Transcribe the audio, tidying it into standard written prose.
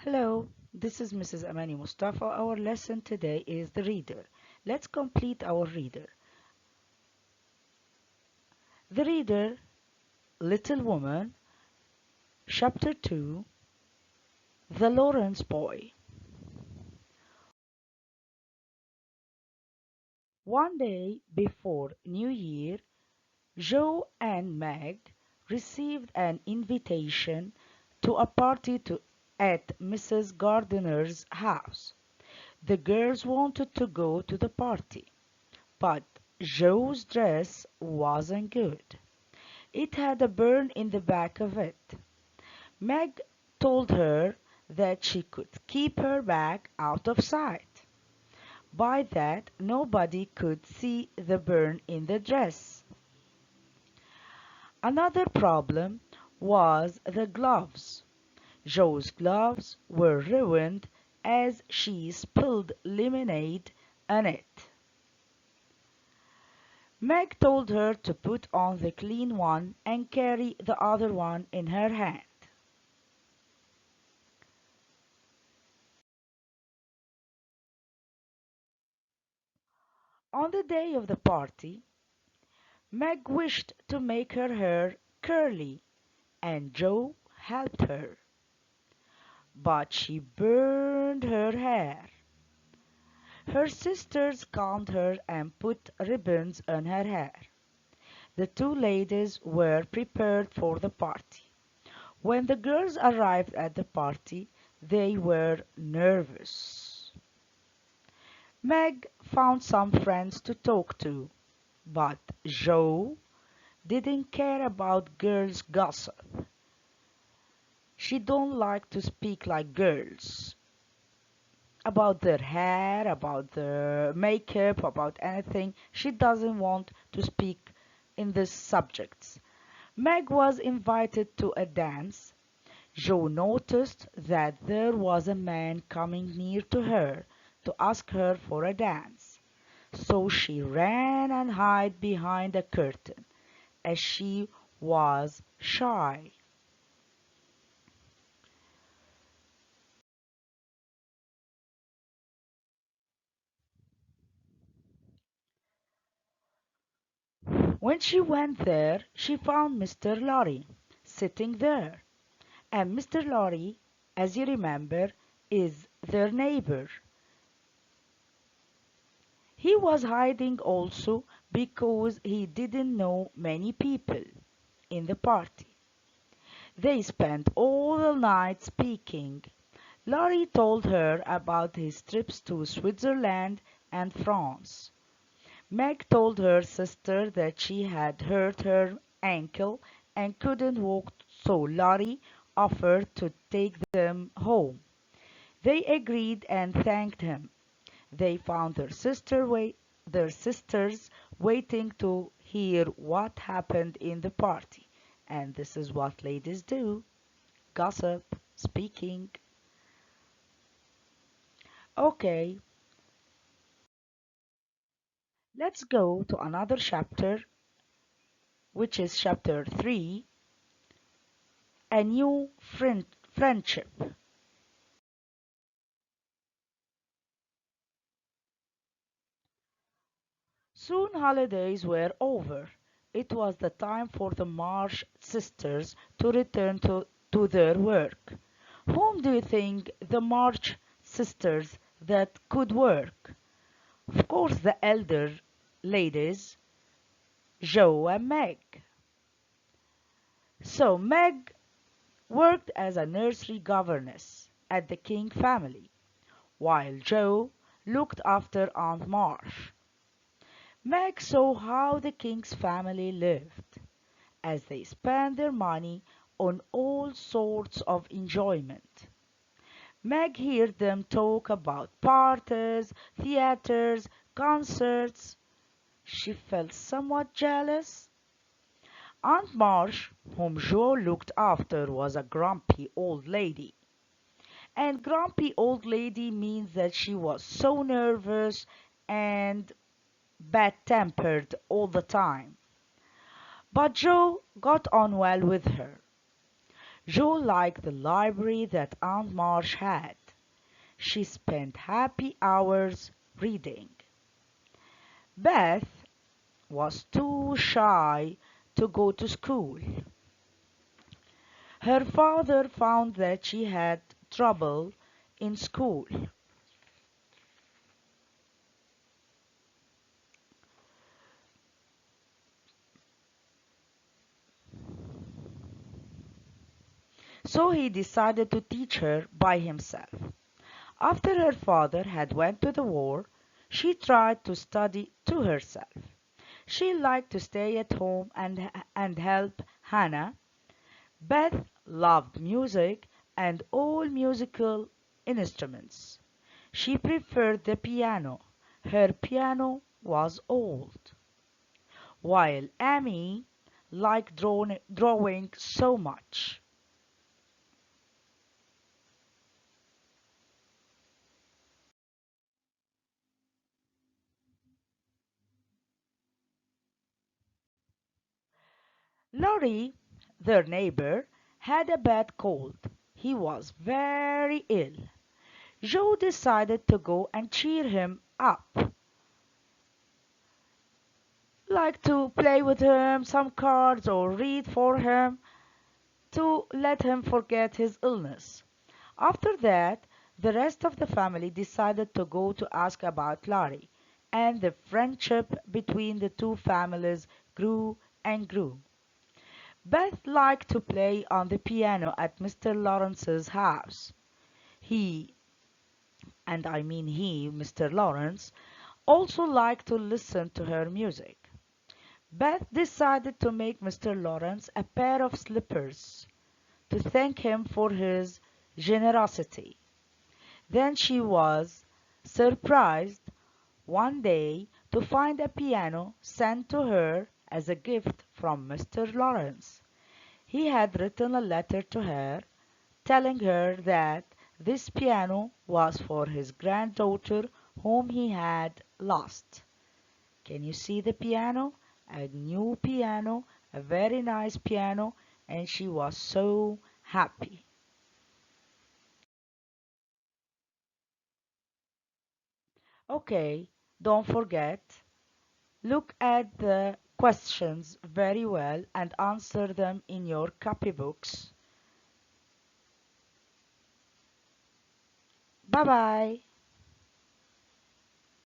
Hello, this is Mrs. Amani Mustafa. Our lesson today is the reader. Let's complete our reader. The reader, Little Woman, Chapter 2, The Lawrence Boy. One day before New Year, Joe and Meg received an invitation to a party at Mrs. Gardiner's house. The girls wanted to go to the party, but Joe's dress wasn't good. It had a burn in the back of it. Meg told her that she could keep her back out of sight. By that, nobody could see the burn in the dress. Another problem was the gloves. Joe's gloves were ruined as she spilled lemonade on it. Meg told her to put on the clean one and carry the other one in her hand. On the day of the party, Meg wished to make her hair curly, and Joe helped her. But she burned her hair. Her sisters calmed her and put ribbons on her hair. The two ladies were prepared for the party. When the girls arrived at the party, they were nervous. Meg found some friends to talk to, but Joe didn't care about girls' gossip. She don't like to speak like girls about their hair, about their makeup, about anything. She doesn't want to speak in these subjects. Meg was invited to a dance. Joe noticed that there was a man coming near to her to ask her for a dance. So she ran and hid behind a curtain, as she was shy. When she went there, she found Mr. Lorry sitting there. And Mr. Lorry, as you remember, is their neighbor. He was hiding also because he didn't know many people in the party. They spent all the night speaking. Laurie told her about his trips to Switzerland and France. Meg told her sister that she had hurt her ankle and couldn't walk, so Laurie offered to take them home. They agreed and thanked him. They found their sisters waiting to hear what happened in the party. And this is what ladies do: gossip, speaking. Okay, let's go to another chapter, which is chapter 3, a new friendship. Soon holidays were over. It was the time for the Marsh sisters to return to their work. Whom do you think the March sisters that could work? Of course, the elder ladies, Joe and Meg. So Meg worked as a nursery governess at the King family, while Joe looked after Aunt Marsh. Meg saw how the King's family lived, as they spent their money on all sorts of enjoyment. Meg heard them talk about parties, theaters, concerts. She felt somewhat jealous. Aunt Marsh, whom Joe looked after, was a grumpy old lady. And grumpy old lady means that she was so nervous and bad-tempered all the time. But Joe got on well with her. Joe liked the library that Aunt March had. She spent happy hours reading. Beth was too shy to go to school. Her father found that she had trouble in school. So he decided to teach her by himself. After her father had went to the war, she tried to study to herself. She liked to stay at home and help Hannah. Beth loved music and all musical instruments. She preferred the piano. Her piano was old. While Amy liked drawing so much. Laurie, their neighbor, had a bad cold. He was very ill. Joe decided to go and cheer him up, like to play with him some cards or read for him to let him forget his illness. After that, the rest of the family decided to go to ask about Laurie, and the friendship between the two families grew and grew. Beth liked to play on the piano at Mr. Lawrence's house. He, and I mean he, Mr. Lawrence, also liked to listen to her music. Beth decided to make Mr. Lawrence a pair of slippers to thank him for his generosity. Then she was surprised one day to find a piano sent to her as a gift from Mr. Lawrence. He had written a letter to her telling her that this piano was for his granddaughter whom he had lost. Can you see the piano? A new piano, a very nice piano, and she was so happy. Okay, don't forget, look at the questions very well and answer them in your copybooks. Bye bye.